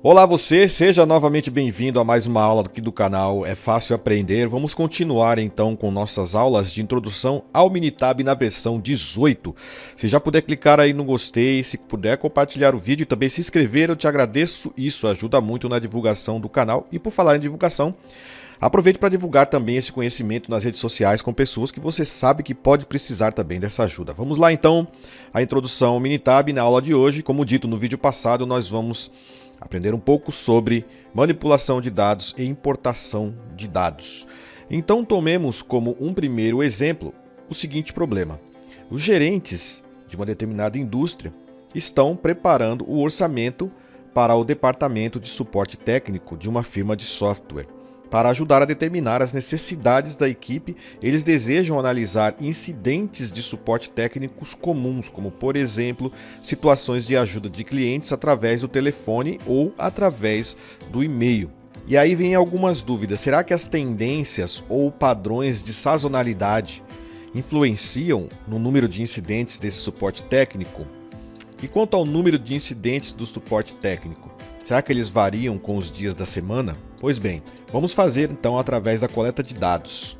Olá você, seja novamente bem-vindo a mais uma aula aqui do canal É Fácil Aprender. Vamos continuar então com nossas aulas de introdução ao Minitab na versão 18. Se já puder clicar aí no gostei, se puder compartilhar o vídeo e também se inscrever, eu te agradeço. Isso ajuda muito na divulgação do canal. E por falar em divulgação, aproveite para divulgar também esse conhecimento nas redes sociais com pessoas que você sabe que pode precisar também dessa ajuda. Vamos lá então, a introdução ao Minitab. Na aula de hoje, como dito no vídeo passado, nós vamos aprender um pouco sobre manipulação de dados e importação de dados. Então tomemos como um primeiro exemplo o seguinte problema. Os gerentes de uma determinada indústria estão preparando o orçamento para o departamento de suporte técnico de uma firma de software. Para ajudar a determinar as necessidades da equipe, eles desejam analisar incidentes de suporte técnicos comuns, como, por exemplo, situações de ajuda de clientes através do telefone ou através do e-mail. E aí vem algumas dúvidas. Será que as tendências ou padrões de sazonalidade influenciam no número de incidentes desse suporte técnico? E quanto ao número de incidentes do suporte técnico? Será que eles variam com os dias da semana? Pois bem, vamos fazer então através da coleta de dados.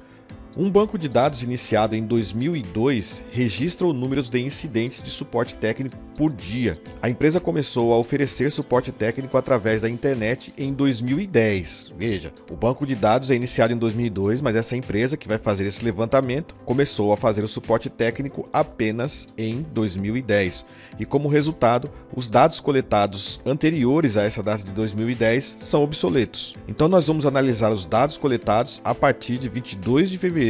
Um banco de dados iniciado em 2002 registra o número de incidentes de suporte técnico por dia. A empresa começou a oferecer suporte técnico através da internet em 2010. Veja, o banco de dados é iniciado em 2002, mas essa empresa que vai fazer esse levantamento começou a fazer o suporte técnico apenas em 2010. E como resultado, os dados coletados anteriores a essa data de 2010 são obsoletos. Então nós vamos analisar os dados coletados a partir de 22 de fevereiro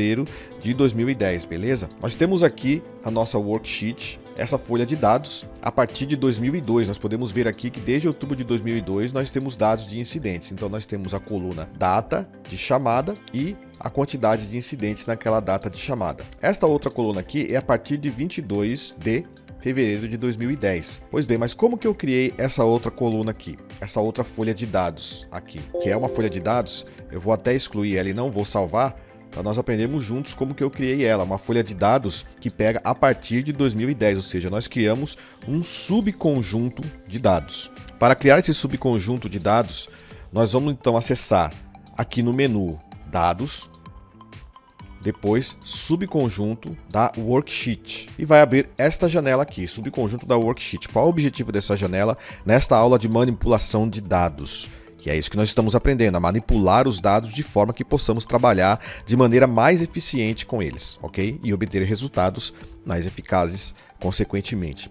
de 2010, beleza? Nós temos aqui a nossa worksheet, essa folha de dados a partir de 2002. Nós podemos ver aqui que desde outubro de 2002 nós temos dados de incidentes. Então nós temos a coluna data de chamada e a quantidade de incidentes naquela data de chamada. Esta outra coluna aqui é a partir de 22 de fevereiro de 2010. Pois bem, mas como que eu criei essa outra coluna aqui? Essa outra folha de dados aqui, que é uma folha de dados, eu vou até excluir ela e não vou salvar, para nós aprendermos juntos como que eu criei ela, uma folha de dados que pega a partir de 2010, ou seja, nós criamos um subconjunto de dados. Para criar esse subconjunto de dados, nós vamos então acessar aqui no menu Dados, depois subconjunto da worksheet e vai abrir esta janela aqui, subconjunto da worksheet. Qual é o objetivo dessa janela nesta aula de manipulação de dados? E é isso que nós estamos aprendendo, a manipular os dados de forma que possamos trabalhar de maneira mais eficiente com eles, ok? E obter resultados mais eficazes consequentemente.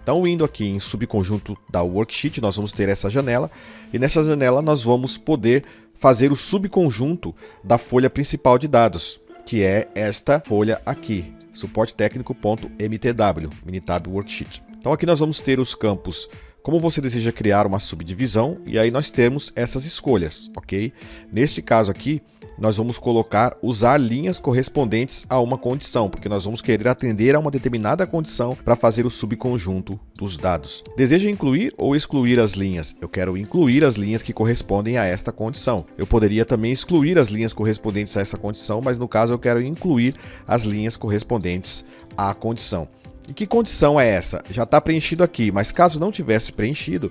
Então, indo aqui em subconjunto da worksheet, nós vamos ter essa janela e nessa janela nós vamos poder fazer o subconjunto da folha principal de dados, que é esta folha aqui, suportetécnico.mtw, Minitab Worksheet. Então aqui nós vamos ter os campos como você deseja criar uma subdivisão e aí nós temos essas escolhas, ok? Neste caso aqui, nós vamos colocar usar linhas correspondentes a uma condição, porque nós vamos querer atender a uma determinada condição para fazer o subconjunto dos dados. Deseja incluir ou excluir as linhas? Eu quero incluir as linhas que correspondem a esta condição. Eu poderia também excluir as linhas correspondentes a essa condição, mas no caso eu quero incluir as linhas correspondentes à condição. E que condição é essa? Já está preenchido aqui, mas caso não tivesse preenchido,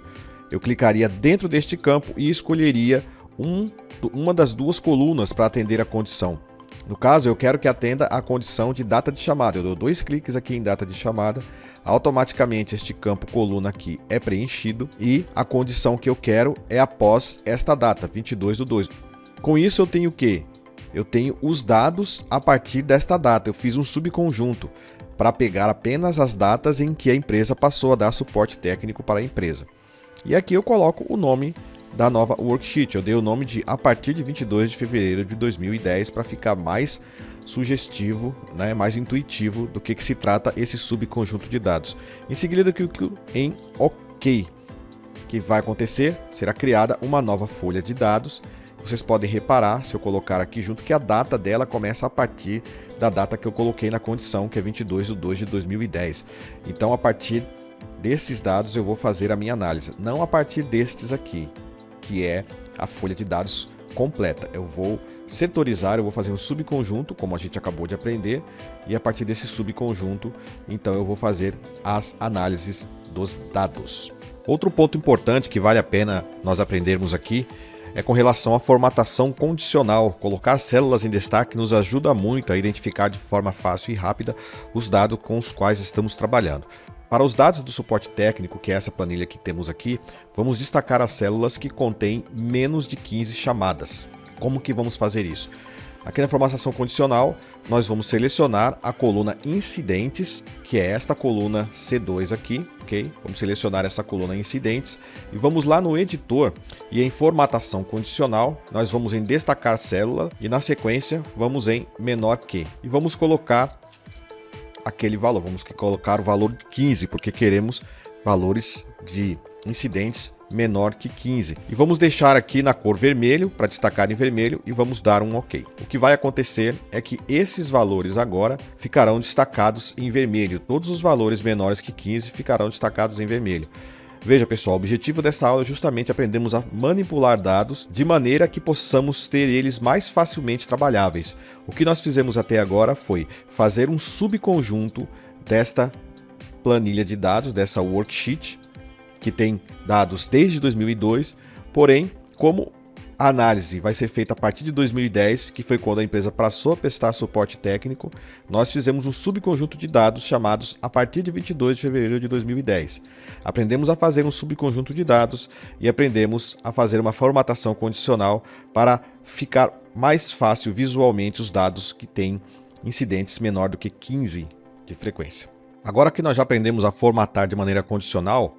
eu clicaria dentro deste campo e escolheria uma das duas colunas para atender a condição. No caso, eu quero que atenda a condição de data de chamada. Eu dou 2 cliques aqui em data de chamada, automaticamente este campo coluna aqui é preenchido e a condição que eu quero é após esta data, 22/2. Com isso eu tenho o quê? Eu tenho os dados a partir desta data. Eu fiz um subconjunto para pegar apenas as datas em que a empresa passou a dar suporte técnico para a empresa. E aqui eu coloco o nome da nova worksheet. Eu dei o nome de a partir de 22 de fevereiro de 2010 para ficar mais sugestivo, né, mais intuitivo do que se trata esse subconjunto de dados. Em seguida eu clico em OK. O que vai acontecer? Será criada uma nova folha de dados. Vocês podem reparar, se eu colocar aqui junto, que a data dela começa a partir da data que eu coloquei na condição, que é 22/2 de 2010. Então, a partir desses dados, eu vou fazer a minha análise. Não a partir destes aqui, que é a folha de dados completa. Eu vou setorizar, eu vou fazer um subconjunto, como a gente acabou de aprender, e a partir desse subconjunto, então eu vou fazer as análises dos dados. Outro ponto importante que vale a pena nós aprendermos aqui é com relação à formatação condicional. Colocar células em destaque nos ajuda muito a identificar de forma fácil e rápida os dados com os quais estamos trabalhando. Para os dados do suporte técnico, que é essa planilha que temos aqui, vamos destacar as células que contêm menos de 15 chamadas. Como que vamos fazer isso? Aqui na formatação condicional, nós vamos selecionar a coluna incidentes, que é esta coluna C2 aqui, ok? Vamos selecionar essa coluna incidentes e vamos lá no editor e em formatação condicional, nós vamos em destacar célula e na sequência vamos em menor que. E vamos colocar aquele valor, vamos colocar o valor de 15, porque queremos valores de incidentes menor que 15. E vamos deixar aqui na cor vermelho, para destacar em vermelho, e vamos dar um OK. O que vai acontecer é que esses valores agora ficarão destacados em vermelho. Todos os valores menores que 15 ficarão destacados em vermelho. Veja, pessoal, o objetivo dessa aula é justamente aprendermos a manipular dados de maneira que possamos ter eles mais facilmente trabalháveis. O que nós fizemos até agora foi fazer um subconjunto desta planilha de dados, dessa worksheet, que tem dados desde 2002, porém, como a análise vai ser feita a partir de 2010, que foi quando a empresa passou a prestar suporte técnico, nós fizemos um subconjunto de dados chamados a partir de 22 de fevereiro de 2010. Aprendemos a fazer um subconjunto de dados e aprendemos a fazer uma formatação condicional para ficar mais fácil visualmente os dados que têm incidentes menor do que 15 de frequência. Agora que nós já aprendemos a formatar de maneira condicional,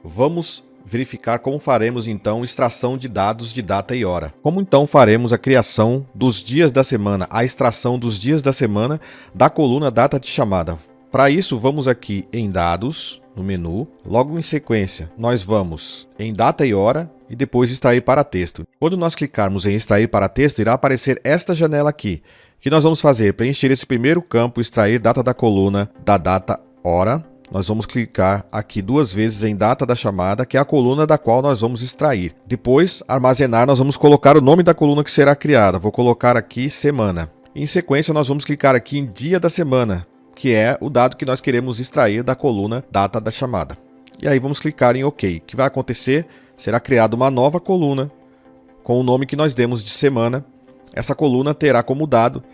vamos verificar como faremos então extração de dados de data e hora. Como então faremos a criação dos dias da semana, a extração dos dias da semana da coluna data de chamada. Para isso, vamos aqui em dados, no menu, logo em sequência, nós vamos em data e hora e depois extrair para texto. Quando nós clicarmos em extrair para texto, irá aparecer esta janela aqui. O que nós vamos fazer? Preencher esse primeiro campo, extrair data da coluna da data hora. Nós vamos clicar aqui duas vezes em data da chamada, que é a coluna da qual nós vamos extrair. Depois, armazenar, nós vamos colocar o nome da coluna que será criada. Vou colocar aqui semana. Em sequência, nós vamos clicar aqui em dia da semana, que é o dado que nós queremos extrair da coluna data da chamada. E aí vamos clicar em OK. O que vai acontecer? Será criada uma nova coluna com o nome que nós demos de semana. Essa coluna terá como dado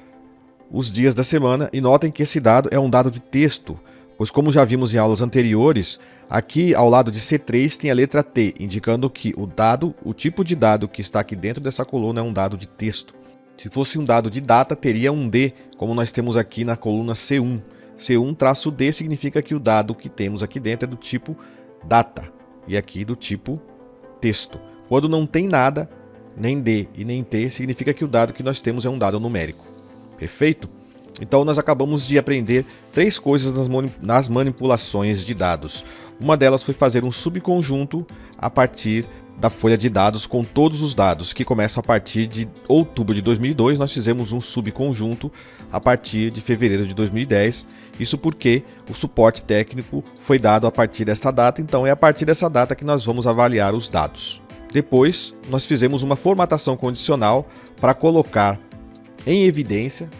os dias da semana e notem que esse dado é um dado de texto. Pois como já vimos em aulas anteriores, aqui ao lado de C3 tem a letra T, indicando que o tipo de dado que está aqui dentro dessa coluna é um dado de texto. Se fosse um dado de data, teria um D, como nós temos aqui na coluna C1. C1-D significa que o dado que temos aqui dentro é do tipo data, e aqui do tipo texto. Quando não tem nada, nem D e nem T, significa que o dado que nós temos é um dado numérico. Perfeito? Então nós acabamos de aprender três coisas nas manipulações de dados. Uma delas foi fazer um subconjunto a partir da folha de dados com todos os dados, que começam a partir de outubro de 2002, nós fizemos um subconjunto a partir de fevereiro de 2010. Isso porque o suporte técnico foi dado a partir desta data, então é a partir dessa data que nós vamos avaliar os dados. Depois, nós fizemos uma formatação condicional para colocar em evidência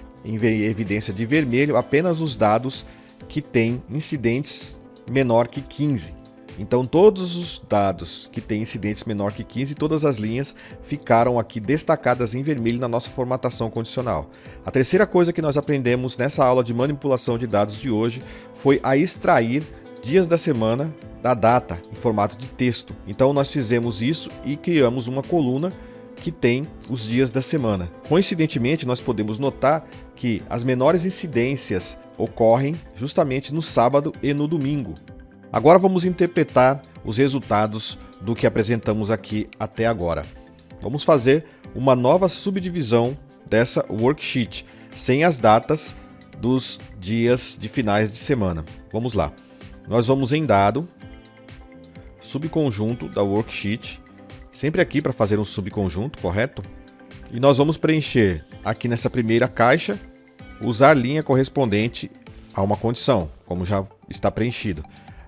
de vermelho apenas os dados que têm incidentes menor que 15. Então todos os dados que têm incidentes menor que 15, todas as linhas ficaram aqui destacadas em vermelho na nossa formatação condicional. A terceira coisa que nós aprendemos nessa aula de manipulação de dados de hoje foi a extrair dias da semana da data em formato de texto. Então nós fizemos isso e criamos uma coluna que tem os dias da semana. Coincidentemente, nós podemos notar que as menores incidências ocorrem justamente no sábado e no domingo. Agora vamos interpretar os resultados do que apresentamos aqui até agora. Vamos fazer uma nova subdivisão dessa worksheet, sem as datas dos dias de finais de semana. Vamos lá. Nós vamos em dado, subconjunto da worksheet, sempre aqui para fazer um subconjunto, correto? E nós vamos preencher aqui nessa primeira caixa, usar linha correspondente a uma condição, como já está preenchido.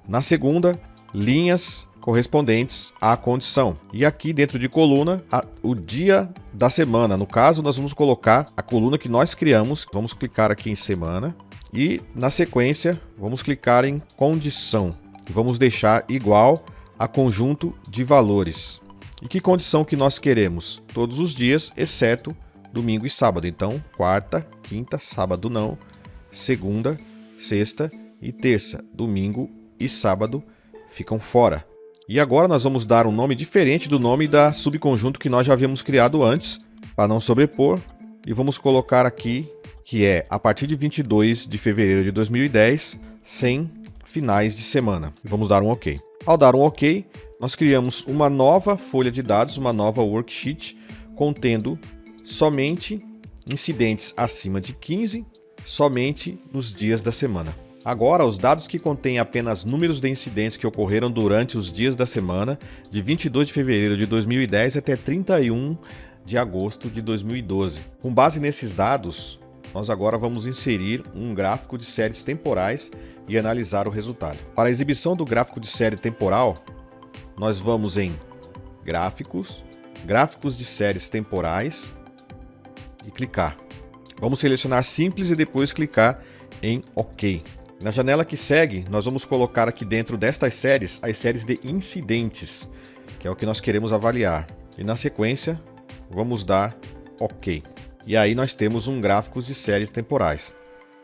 Na segunda, linhas correspondentes à condição. E aqui dentro de coluna, o dia da semana. No caso, nós vamos colocar a coluna que nós criamos. Vamos clicar aqui em semana e na sequência, vamos clicar em condição. E vamos deixar igual a conjunto de valores. E que condição que nós queremos? Todos os dias, exceto domingo e sábado. Então, quarta, quinta, sábado não, segunda, sexta e terça, domingo e sábado ficam fora. E agora nós vamos dar um nome diferente do nome da subconjunto que nós já havíamos criado antes, para não sobrepor, e vamos colocar aqui que é a partir de 22 de fevereiro de 2010, sem finais de semana. Vamos dar um OK. Ao dar um OK, nós criamos uma nova folha de dados, uma nova worksheet, contendo somente incidentes acima de 15, somente nos dias da semana. Agora, os dados que contêm apenas números de incidentes que ocorreram durante os dias da semana, de 22 de fevereiro de 2010 até 31 de agosto de 2012. Com base nesses dados, nós agora vamos inserir um gráfico de séries temporais e analisar o resultado. Para a exibição do gráfico de série temporal, nós vamos em Gráficos, Gráficos de séries temporais e clicar. Vamos selecionar Simples e depois clicar em OK. Na janela que segue, nós vamos colocar aqui dentro destas séries as séries de incidentes, que é o que nós queremos avaliar. E na sequência, vamos dar OK. E aí nós temos um gráfico de séries temporais.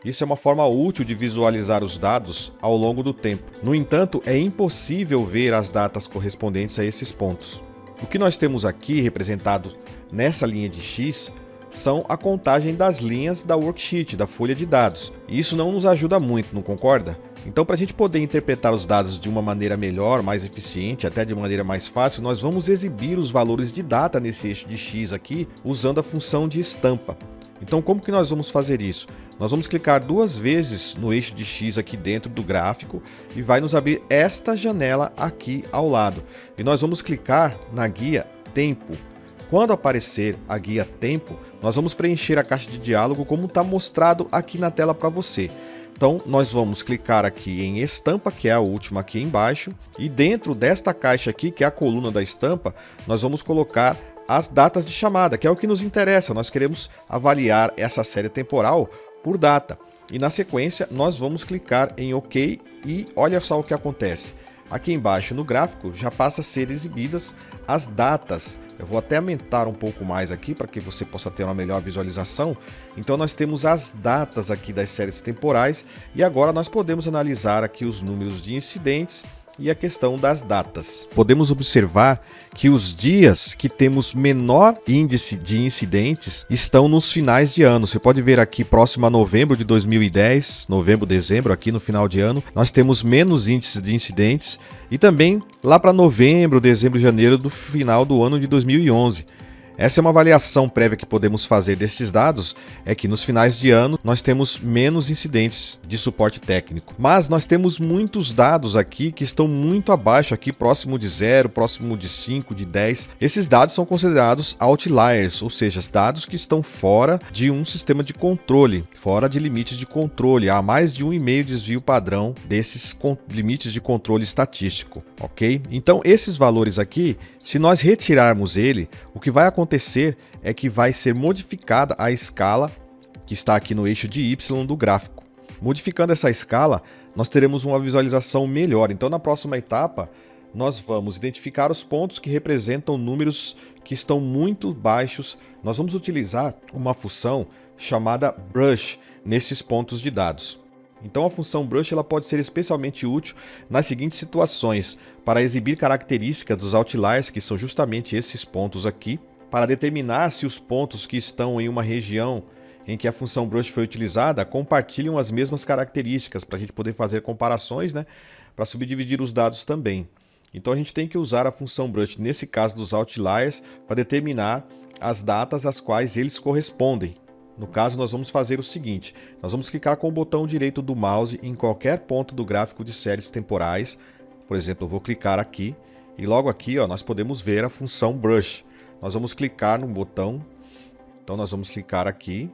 Isso é uma forma útil de visualizar os dados ao longo do tempo. No entanto, é impossível ver as datas correspondentes a esses pontos. O que nós temos aqui representado nessa linha de X são a contagem das linhas da worksheet, da folha de dados. E isso não nos ajuda muito, não concorda? Então, para a gente poder interpretar os dados de uma maneira melhor, mais eficiente, até de maneira mais fácil, nós vamos exibir os valores de data nesse eixo de X aqui, usando a função de estampa. Então, como que nós vamos fazer isso? Nós vamos clicar duas vezes no eixo de X aqui dentro do gráfico e vai nos abrir esta janela aqui ao lado. E nós vamos clicar na guia Tempo. Quando aparecer a guia Tempo, nós vamos preencher a caixa de diálogo como está mostrado aqui na tela para você. Então, nós vamos clicar aqui em Estampa, que é a última aqui embaixo, e dentro desta caixa aqui, que é a coluna da estampa, nós vamos colocar as datas de chamada, que é o que nos interessa. Nós queremos avaliar essa série temporal por data. E na sequência, nós vamos clicar em OK e olha só o que acontece. Aqui embaixo no gráfico já passa a ser exibidas as datas. Eu vou até aumentar um pouco mais aqui para que você possa ter uma melhor visualização. Então nós temos as datas aqui das séries temporais e agora nós podemos analisar aqui os números de incidentes e a questão das datas. Podemos observar que os dias que temos menor índice de incidentes estão nos finais de ano. Você pode ver aqui próximo a novembro de 2010, novembro, dezembro, aqui no final de ano, nós temos menos índices de incidentes e também lá para novembro, dezembro e janeiro do final do ano de 2011. Essa é uma avaliação prévia que podemos fazer destes dados, é que nos finais de ano nós temos menos incidentes de suporte técnico. Mas nós temos muitos dados aqui que estão muito abaixo, aqui próximo de 0, próximo de 5, de 10. Esses dados são considerados outliers, ou seja, dados que estão fora de um sistema de controle, fora de limites de controle. Há mais de 1,5 desvio padrão desses limites de controle estatístico, ok? Então esses valores aqui, se nós retirarmos ele, o que vai acontecer é que vai ser modificada a escala que está aqui no eixo de Y do gráfico. Modificando essa escala, nós teremos uma visualização melhor. Então, na próxima etapa, nós vamos identificar os pontos que representam números que estão muito baixos. Nós vamos utilizar uma função chamada brush nesses pontos de dados. Então a função brush ela pode ser especialmente útil nas seguintes situações: para exibir características dos outliers, que são justamente esses pontos aqui, para determinar se os pontos que estão em uma região em que a função brush foi utilizada compartilham as mesmas características, para a gente poder fazer comparações, né? Para subdividir os dados também. Então a gente tem que usar a função brush, nesse caso dos outliers, para determinar as datas às quais eles correspondem. No caso, nós vamos fazer o seguinte: nós vamos clicar com o botão direito do mouse em qualquer ponto do gráfico de séries temporais. Por exemplo, eu vou clicar aqui e logo aqui nós podemos ver a função brush. Nós vamos clicar no botão, então nós vamos clicar aqui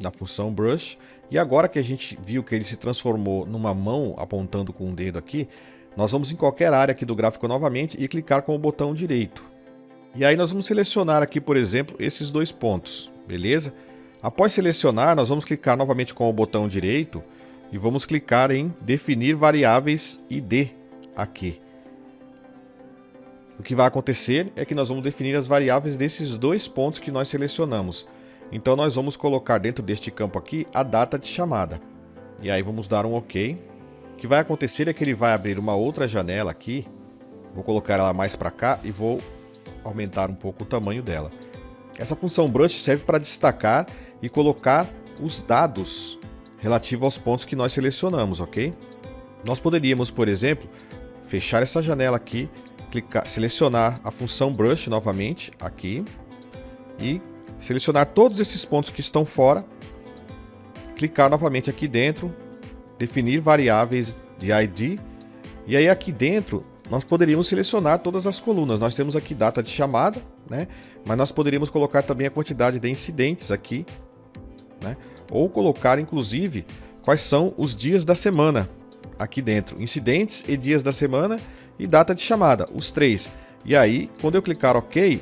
na função brush. E agora que a gente viu que ele se transformou numa mão apontando com o dedo aqui, nós vamos em qualquer área aqui do gráfico novamente e clicar com o botão direito. E aí nós vamos selecionar aqui, por exemplo, esses dois pontos, beleza? Após selecionar, nós vamos clicar novamente com o botão direito e vamos clicar em definir variáveis ID aqui. O que vai acontecer é que nós vamos definir as variáveis desses dois pontos que nós selecionamos. Então nós vamos colocar dentro deste campo aqui a data de chamada. E aí vamos dar um OK. O que vai acontecer é que ele vai abrir uma outra janela aqui. Vou colocar ela mais para cá e vou aumentar um pouco o tamanho dela. Essa função brush serve para destacar e colocar os dados relativos aos pontos que nós selecionamos, ok? Nós poderíamos, por exemplo, fechar essa janela aqui, selecionar a função brush novamente aqui e selecionar todos esses pontos que estão fora, clicar novamente aqui dentro, definir variáveis de ID e aí aqui dentro nós poderíamos selecionar todas as colunas. Nós temos aqui data de chamada, né? Mas nós poderíamos colocar também a quantidade de incidentes aqui, né? Ou colocar inclusive quais são os dias da semana aqui dentro, incidentes e dias da semana e data de chamada, os três. E aí, quando eu clicar OK,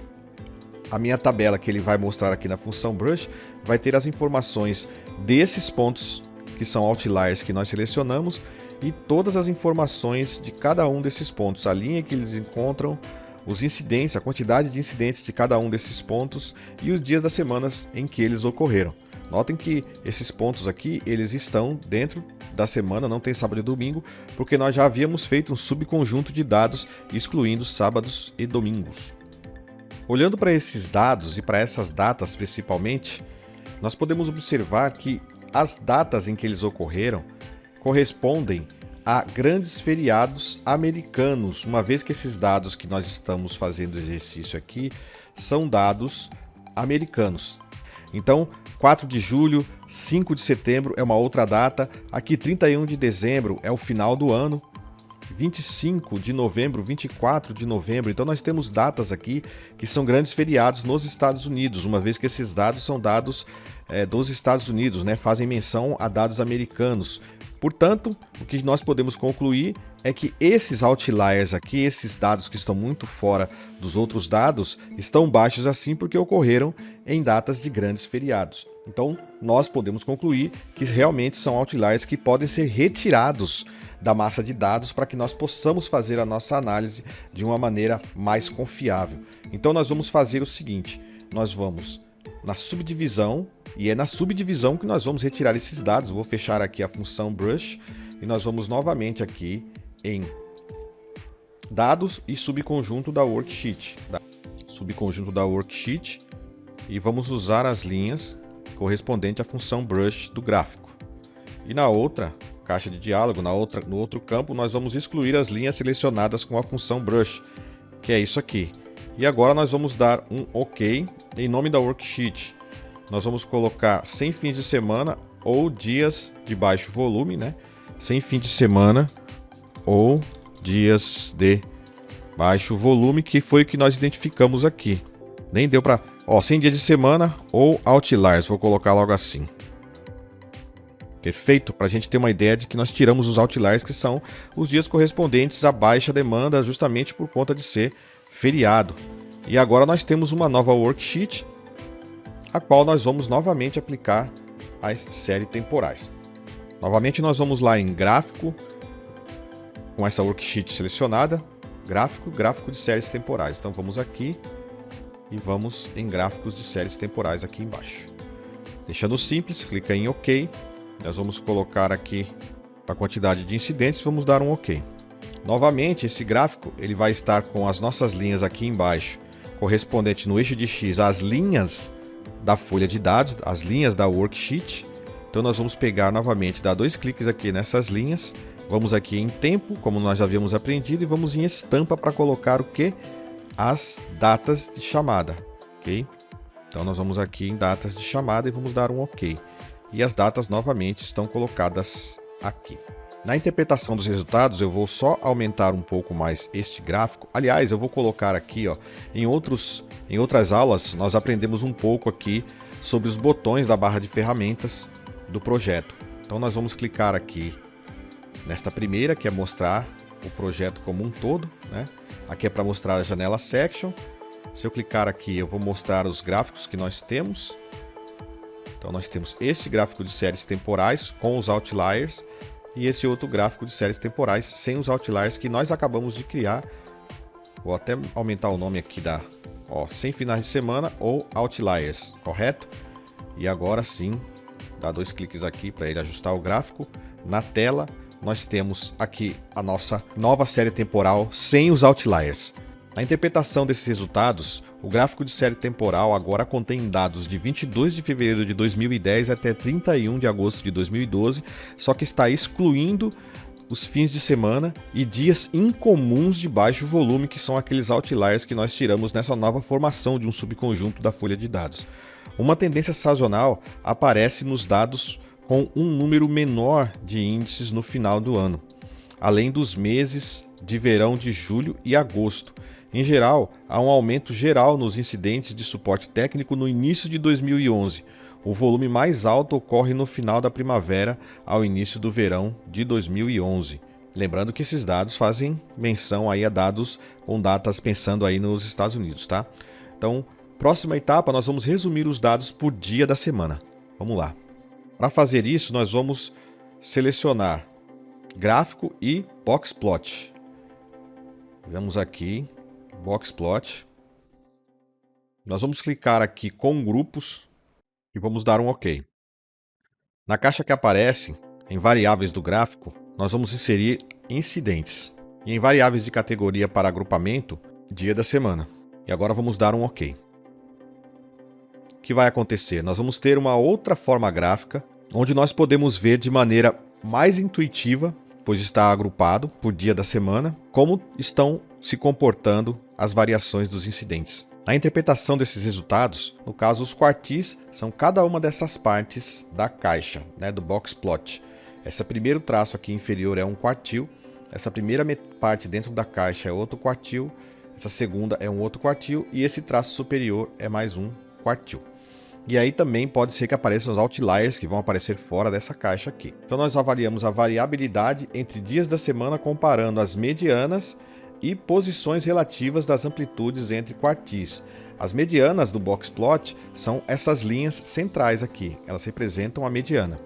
a minha tabela que ele vai mostrar aqui na função brush vai ter as informações desses pontos que são outliers que nós selecionamos e todas as informações de cada um desses pontos, a linha que eles encontram, os incidentes, a quantidade de incidentes de cada um desses pontos e os dias das semanas em que eles ocorreram. Notem que esses pontos aqui, eles estão dentro da semana, não tem sábado e domingo, porque nós já havíamos feito um subconjunto de dados excluindo sábados e domingos. Olhando para esses dados e para essas datas principalmente, nós podemos observar que as datas em que eles ocorreram correspondem a grandes feriados americanos, uma vez que esses dados que nós estamos fazendo exercício aqui são dados americanos. Então, 4 de julho, 5 de setembro é uma outra data, aqui 31 de dezembro é o final do ano, 25 de novembro, 24 de novembro, então nós temos datas aqui que são grandes feriados nos Estados Unidos, uma vez que esses dados são dados dos Estados Unidos, né? Fazem menção a dados americanos. Portanto, o que nós podemos concluir é que esses outliers aqui, esses dados que estão muito fora dos outros dados, estão baixos assim porque ocorreram em datas de grandes feriados. Então, nós podemos concluir que realmente são outliers que podem ser retirados da massa de dados para que nós possamos fazer a nossa análise de uma maneira mais confiável. Então, nós vamos fazer o seguinte, nós vamos na subdivisão, e é na subdivisão que nós vamos retirar esses dados. Vou fechar aqui a função brush e nós vamos novamente aqui em dados e subconjunto da worksheet. Subconjunto da worksheet e vamos usar as linhas correspondentes à função brush do gráfico. E na outra caixa de diálogo, no outro campo, nós vamos excluir as linhas selecionadas com a função brush, que é isso aqui. E agora nós vamos dar um OK em nome da worksheet. Nós vamos colocar sem fins de semana ou dias de baixo volume, né? Sem fim de semana ou dias de baixo volume, que foi o que nós identificamos aqui. Nem deu para... sem dia de semana ou outliers, vou colocar logo assim. Perfeito, para a gente ter uma ideia de que nós tiramos os outliers, que são os dias correspondentes à baixa demanda, justamente por conta de ser feriado. E agora nós temos uma nova worksheet, a qual nós vamos novamente aplicar as séries temporais. Novamente nós vamos lá em gráfico, com essa worksheet selecionada, gráfico de séries temporais. Então vamos aqui e vamos em gráficos de séries temporais aqui embaixo. Deixando simples, clica em OK. Nós vamos colocar aqui a quantidade de incidentes, vamos dar um OK. Novamente, esse gráfico ele vai estar com as nossas linhas aqui embaixo, correspondente no eixo de X às linhas da folha de dados, as linhas da worksheet. Então nós vamos pegar novamente, dar 2 cliques aqui nessas linhas, vamos aqui em tempo, como nós já havíamos aprendido, e vamos em estampa para colocar o que? As datas de chamada, ok? Então nós vamos aqui em datas de chamada e vamos dar um OK. E as datas novamente estão colocadas aqui. Na interpretação dos resultados, eu vou só aumentar um pouco mais este gráfico. Aliás, eu vou colocar aqui, em outras aulas, nós aprendemos um pouco aqui sobre os botões da barra de ferramentas do projeto. Então nós vamos clicar aqui nesta primeira, que é mostrar o projeto como um todo, né? Aqui é para mostrar a janela Section. Se eu clicar aqui, eu vou mostrar os gráficos que nós temos. Então nós temos este gráfico de séries temporais com os outliers. e esse outro gráfico de séries temporais sem os outliers que nós acabamos de criar. Vou até aumentar o nome aqui da, sem finais de semana ou outliers, correto? E agora sim, dá 2 cliques aqui para ele ajustar o gráfico. Na tela, nós temos aqui a nossa nova série temporal sem os outliers. Na interpretação desses resultados, o gráfico de série temporal agora contém dados de 22 de fevereiro de 2010 até 31 de agosto de 2012, só que está excluindo os fins de semana e dias incomuns de baixo volume, que são aqueles outliers que nós tiramos nessa nova formação de um subconjunto da folha de dados. Uma tendência sazonal aparece nos dados com um número menor de índices no final do ano, além dos meses de verão de julho e agosto. Em geral, há um aumento geral nos incidentes de suporte técnico no início de 2011. O volume mais alto ocorre no final da primavera ao início do verão de 2011. Lembrando que esses dados fazem menção aí a dados com datas pensando aí nos Estados Unidos, tá? Então, próxima etapa, nós vamos resumir os dados por dia da semana. Vamos lá. Para fazer isso, nós vamos selecionar gráfico e boxplot. Vamos aqui, boxplot. Nós vamos clicar aqui com grupos e vamos dar um OK. Na caixa que aparece, em variáveis do gráfico, nós vamos inserir incidentes. E em variáveis de categoria para agrupamento, dia da semana. E agora vamos dar um OK. O que vai acontecer? Nós vamos ter uma outra forma gráfica, onde nós podemos ver de maneira mais intuitiva, pois está agrupado por dia da semana, como estão se comportando as variações dos incidentes. Na interpretação desses resultados, no caso os quartis são cada uma dessas partes da caixa, do boxplot. Esse primeiro traço aqui inferior é um quartil, essa primeira parte dentro da caixa é outro quartil, essa segunda é um outro quartil e esse traço superior é mais um quartil. E aí também pode ser que apareçam os outliers que vão aparecer fora dessa caixa aqui. Então nós avaliamos a variabilidade entre dias da semana comparando as medianas e posições relativas das amplitudes entre quartis. As medianas do boxplot são essas linhas centrais aqui, elas representam a mediana.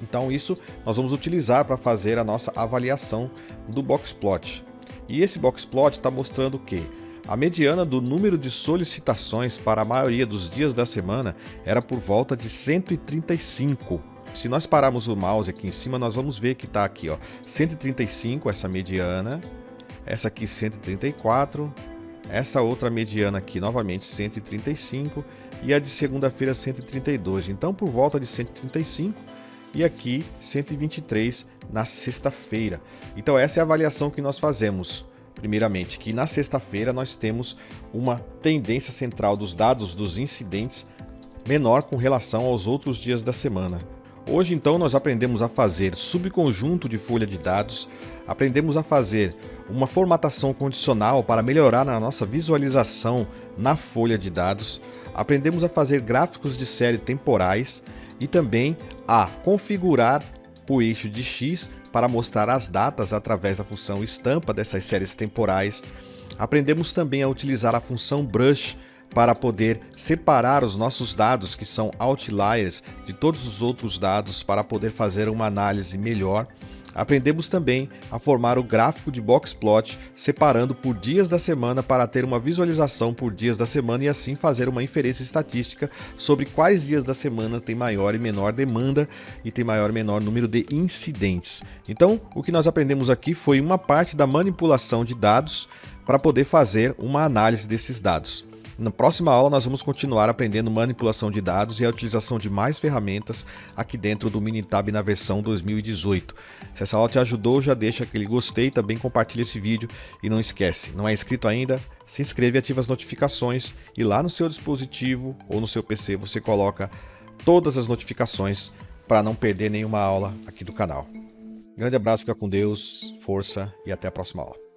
Então isso nós vamos utilizar para fazer a nossa avaliação do boxplot. E esse boxplot está mostrando o quê? A mediana do número de solicitações para a maioria dos dias da semana era por volta de 135. Se nós pararmos o mouse aqui em cima, nós vamos ver que está aqui, 135, essa mediana, essa aqui 134, essa outra mediana aqui novamente 135 e a de segunda-feira 132. Então por volta de 135 e aqui 123 na sexta-feira. Então essa é a avaliação que nós fazemos. Primeiramente, que na sexta-feira nós temos uma tendência central dos dados dos incidentes menor com relação aos outros dias da semana. Hoje, então, nós aprendemos a fazer subconjunto de folha de dados, aprendemos a fazer uma formatação condicional para melhorar na nossa visualização na folha de dados, aprendemos a fazer gráficos de série temporais e também a configurar o eixo de X para mostrar as datas através da função estampa dessas séries temporais. Aprendemos também a utilizar a função brush para poder separar os nossos dados, que são outliers, de todos os outros dados para poder fazer uma análise melhor. Aprendemos também a formar o gráfico de boxplot, separando por dias da semana para ter uma visualização por dias da semana e assim fazer uma inferência estatística sobre quais dias da semana tem maior e menor demanda e tem maior e menor número de incidentes. Então, o que nós aprendemos aqui foi uma parte da manipulação de dados para poder fazer uma análise desses dados. Na próxima aula nós vamos continuar aprendendo manipulação de dados e a utilização de mais ferramentas aqui dentro do Minitab na versão 2018. Se essa aula te ajudou, já deixa aquele gostei, também compartilha esse vídeo e não esquece, não é inscrito ainda? Se inscreve e ativa as notificações e lá no seu dispositivo ou no seu PC você coloca todas as notificações para não perder nenhuma aula aqui do canal. Grande abraço, fica com Deus, força e até a próxima aula.